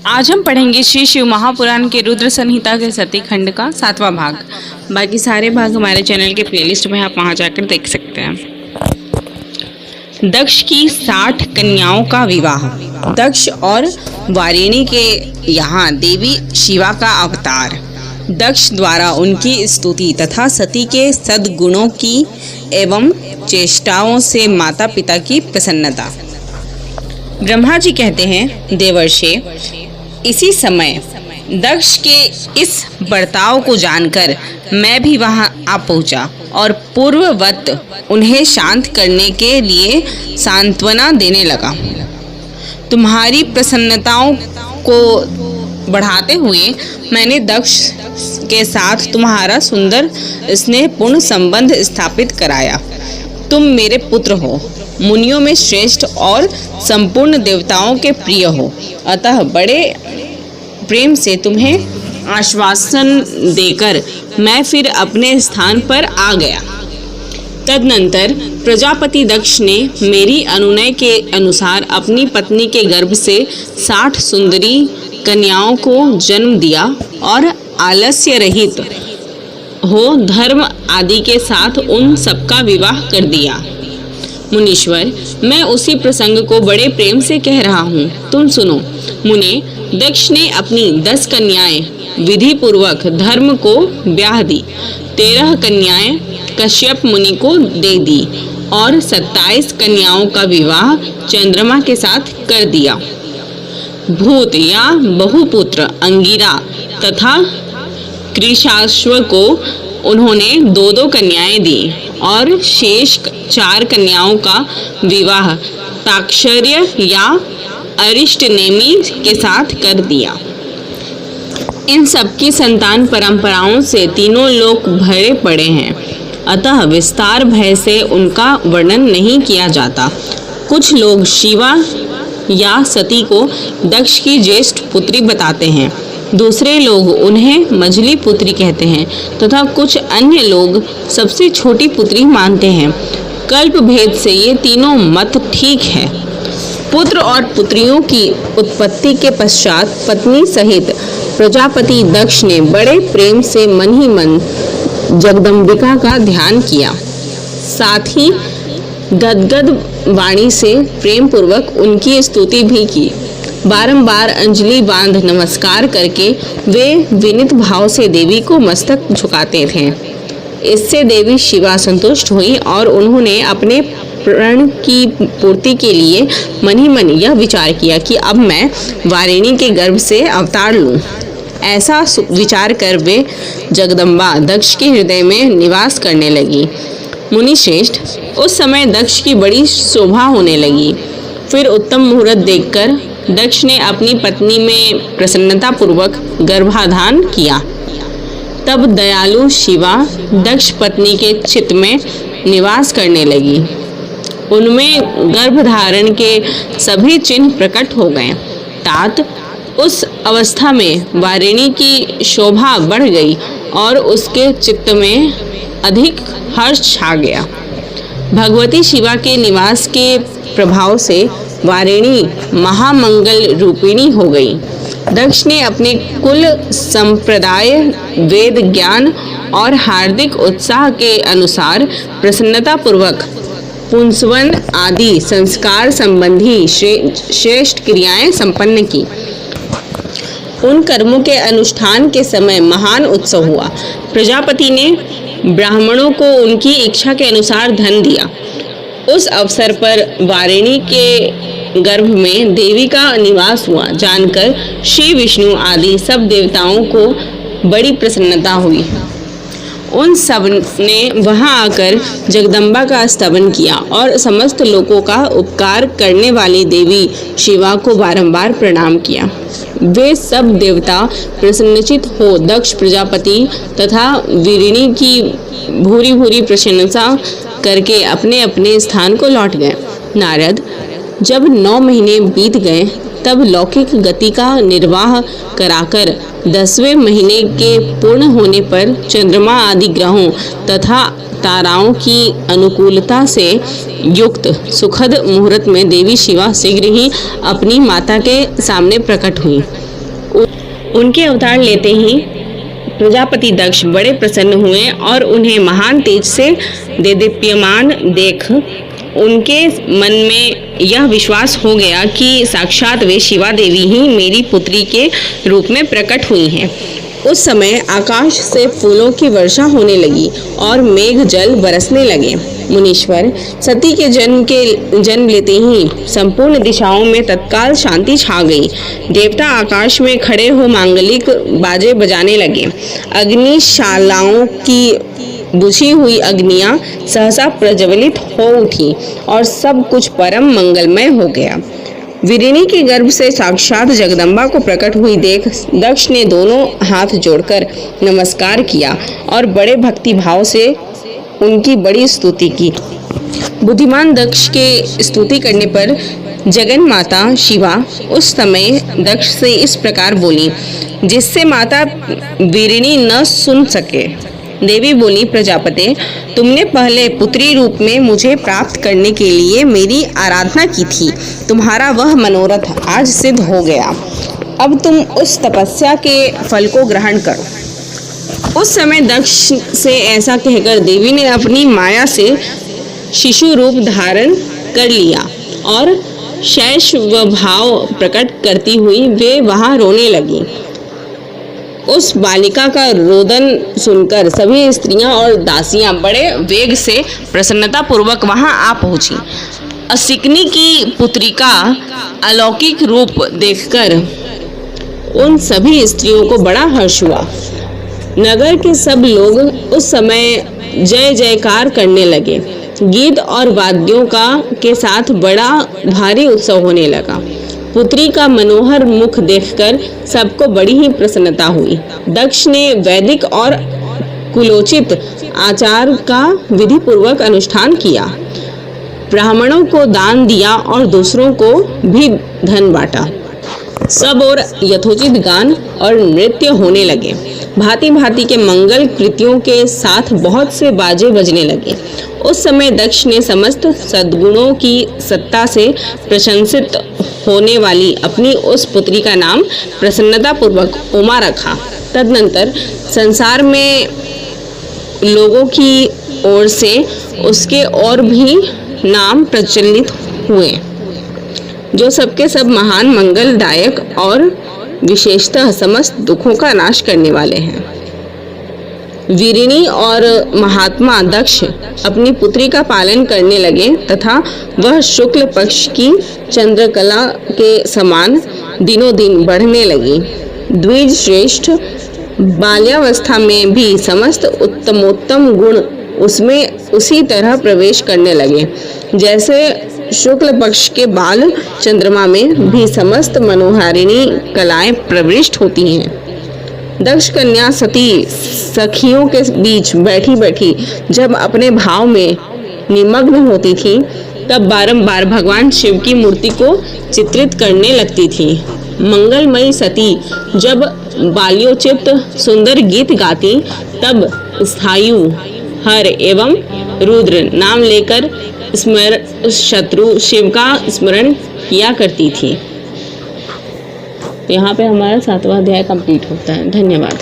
आज हम पढ़ेंगे श्री शिव महापुराण के रुद्र संहिता के सती खंड का 7वां भाग। बाकी सारे भाग हमारे चैनल के प्लेलिस्ट में आप वहां जाकर देख सकते हैं। दक्ष की 60 कन्याओं का विवाह। दक्ष और वारिणी के यहाँ देवी शिवा का अवतार। दक्ष द्वारा उनकी स्तुति तथा सती के सद्गुणों की एवं चेष्टाओं से माता पिता की प्रसन्नता। ब्रह्मा जी कहते हैं, देवर्षे, इसी समय दक्ष के इस बर्ताव को जानकर मैं भी वहां आ पहुंचा और पूर्ववत उन्हें शांत करने के लिए सांत्वना देने लगा। तुम्हारी प्रसन्नताओं को बढ़ाते हुए मैंने दक्ष के साथ तुम्हारा सुंदर स्नेहपूर्ण संबंध स्थापित कराया। तुम मेरे पुत्र हो, मुनियों में श्रेष्ठ और संपूर्ण देवताओं के प्रिय हो, अतः बड़े प्रेम से तुम्हें आश्वासन देकर मैं फिर अपने स्थान पर आ गया। तदनंतर प्रजापति दक्ष ने मेरी अनुनय के अनुसार अपनी पत्नी के गर्भ से 60 सुंदरी कन्याओं को जन्म दिया और आलस्य रहित हो धर्म आदि के साथ उन सबका विवाह कर दिया। मुनीश्वर, मैं उसी प्रसंग को बड़े प्रेम से कह रहा हूँ, तुम सुनो। मुने, दक्ष ने अपनी 10 कन्याएं विधि पूर्वक धर्म को ब्याह दी, 13 कन्याएं कश्यप मुनि को दे दी और 27 कन्याओं का विवाह चंद्रमा के साथ कर दिया। भूत या बहुपुत्र अंगिरा तथा कृशाश्व को उन्होंने 2-2 कन्याएं दी और शेष 4 कन्याओं का विवाह ताक्षर्य या अरिष्टनेमी के साथ कर दिया। इन सबकी संतान परंपराओं से तीनों लोक भरे पड़े हैं, अतः विस्तार भय से उनका वर्णन नहीं किया जाता। कुछ लोग शिवा या सती को दक्ष की ज्येष्ठ पुत्री बताते हैं, दूसरे लोग उन्हें मझली पुत्री कहते हैं तथा कुछ अन्य लोग सबसे छोटी पुत्री मानते हैं। कल्प भेद से ये तीनों मत ठीक है। पुत्र और पुत्रियों की उत्पत्ति के पश्चात पत्नी सहित प्रजापति दक्ष ने बड़े प्रेम से मन ही मन जगदम्बिका का ध्यान किया, साथ ही गदगद वाणी से प्रेम पूर्वक उनकी स्तुति भी की। बारंबार अंजलि बांध नमस्कार करके वे विनीत भाव से देवी को मस्तक झुकाते थे। इससे देवी शिवा संतुष्ट हुई और उन्होंने अपने प्रण की पूर्ति के लिए मन ही मन यह विचार किया कि अब मैं वारिणी के गर्भ से अवतार लूं। ऐसा विचार कर वे जगदम्बा दक्ष के हृदय में निवास करने लगी। मुनि श्रेष्ठ, उस समय दक्ष की बड़ी शोभा होने लगी। फिर उत्तम मुहूर्त देखकर दक्ष ने अपनी पत्नी में प्रसन्नता पूर्वक गर्भाधान किया। तब दयालु शिवा दक्ष पत्नी के चित्त में निवास करने लगी। उनमें गर्भधारण के सभी चिन्ह प्रकट हो गए। तात उस अवस्था में वारिणी की शोभा बढ़ गई और उसके चित्त में अधिक हर्ष छा गया। भगवती शिवा के निवास के प्रभाव से वारिणी महामंगल रूपिणी हो गई। दक्ष ने अपने कुल संप्रदाय, वेद ज्ञान और हार्दिक उत्साह के अनुसार प्रसन्नता पूर्वक पुंसवन आदि संस्कार संबंधी श्रेष्ठ क्रियाएं संपन्न की। उन कर्मों के अनुष्ठान के समय महान उत्सव हुआ। प्रजापति ने ब्राह्मणों को उनकी इच्छा के अनुसार धन दिया। उस अवसर पर वारिणी के गर्भ में देवी का निवास हुआ जानकर श्री विष्णु आदि सब देवताओं को बड़ी प्रसन्नता हुई। उन सब ने वहां आकर जगदम्बा का स्तवन किया और समस्त लोगों का उपकार करने वाली देवी शिवा को बारंबार प्रणाम किया। वे सब देवता प्रसन्नचित हो दक्ष प्रजापति तथा वीरिणी की भूरी भूरी प्रशंसा करके अपने अपने स्थान को लौट गए। नारद, जब 9 महीने बीत गए तब लौकिक गति का निर्वाह कराकर 10वें महीने के पूर्ण होने पर चंद्रमा आदि ग्रहों तथा ताराओं की अनुकूलता से युक्त सुखद मुहूर्त में देवी शिवा शीघ्र ही अपनी माता के सामने प्रकट हुई। उनके अवतार लेते ही प्रजापति दक्ष बड़े प्रसन्न हुए और उन्हें महान तेज से देदीप्यमान देख उनके मन में यह विश्वास हो गया कि साक्षात वे शिवा देवी ही मेरी पुत्री के रूप में प्रकट हुई हैं। उस समय आकाश से फूलों की वर्षा होने लगी और मेघ जल बरसने लगे। मुनीश्वर, सती के जन्म लेते ही संपूर्ण दिशाओं में तत्काल शांति छा गई। देवता आकाश में खड़े हो मांगलिक बाजे बजाने लगे। अग्निशालाओं की बुझी हुई अग्नियां सहसा प्रज्वलित हो उठी और सब कुछ परम मंगलमय हो गया। वीरिणी के गर्भ से साक्षात जगदम्बा को प्रकट हुई देख दक्ष ने दोनों हाथ जोड़कर नमस्कार किया और बड़े भक्ति भाव से उनकी बड़ी स्तुति की। बुद्धिमान दक्ष के स्तुति करने पर जगन माता शिवा उस समय दक्ष से इस प्रकार बोली, जिससे माता वीरिणी न सुन सके। देवी बोली, प्रजापते, तुमने पहले पुत्री रूप में मुझे प्राप्त करने के लिए मेरी आराधना की थी। तुम्हारा वह मनोरथ आज सिद्ध हो गया। अब तुम उस तपस्या के फल को ग्रहण करो। उस समय दक्ष से ऐसा कहकर देवी ने अपनी माया से शिशु रूप धारण कर लिया और शैशव भाव प्रकट करती हुई वे वहां रोने लगी। उस बालिका का रोदन सुनकर सभी स्त्रियां और दासियां बड़े वेग से प्रसन्नता पूर्वक वहां आ पहुंची। असिकनी की पुत्री का अलौकिक रूप देखकर उन सभी स्त्रियों को बड़ा हर्ष हुआ। नगर के सब लोग उस समय जय जयकार करने लगे। गीत और वाद्यों के साथ बड़ा भारी उत्सव होने लगा। पुत्री का मनोहर मुख देखकर सबको बड़ी ही प्रसन्नता हुई। दक्ष ने वैदिक और कुलोचित आचार का विधि पूर्वक अनुष्ठान किया, ब्राह्मणों को दान दिया और दूसरों को भी धन बांटा। सब और यथोचित गान और नृत्य होने लगे। भांति भांति के मंगल कृत्यों के साथ बहुत से बाजे बजने लगे। उस समय दक्ष ने समस्त सद्गुणों की सत्ता से प्रशंसित होने वाली अपनी उस पुत्री का नाम प्रसन्नता पूर्वक उमा रखा। तदनंतर संसार में लोगों की ओर से उसके और भी नाम प्रचलित हुए, जो सबके सब महान मंगलदायक और विशेषतः समस्त दुखों का नाश करने वाले हैं। वीरिणी और महात्मा दक्ष अपनी पुत्री का पालन करने लगे तथा वह शुक्ल पक्ष की चंद्रकला के समान दिनों दिन बढ़ने लगी। द्विज श्रेष्ठ बाल्यावस्था में भी समस्त उत्तमोत्तम गुण उसमें उसी तरह प्रवेश करने लगे, जैसे शुक्ल पक्ष के बाल चंद्रमा में भी समस्त मनोहारिणी कलाएं प्रविष्ट होती हैं। दक्ष कन्या सती सखियों के बीच बैठी बैठी जब अपने भाव में निमग्न होती थी, तब बारंबार भगवान शिव की मूर्ति को चित्रित करने लगती थी। मंगलमयी सती जब बाल्योचित सुंदर गीत गाती, तब स्थायु, हर एवं रुद्र नाम लेकर शत्रु शिव का स्मरण किया करती थी। यहाँ पे हमारा 7वां अध्याय कंप्लीट होता है। धन्यवाद।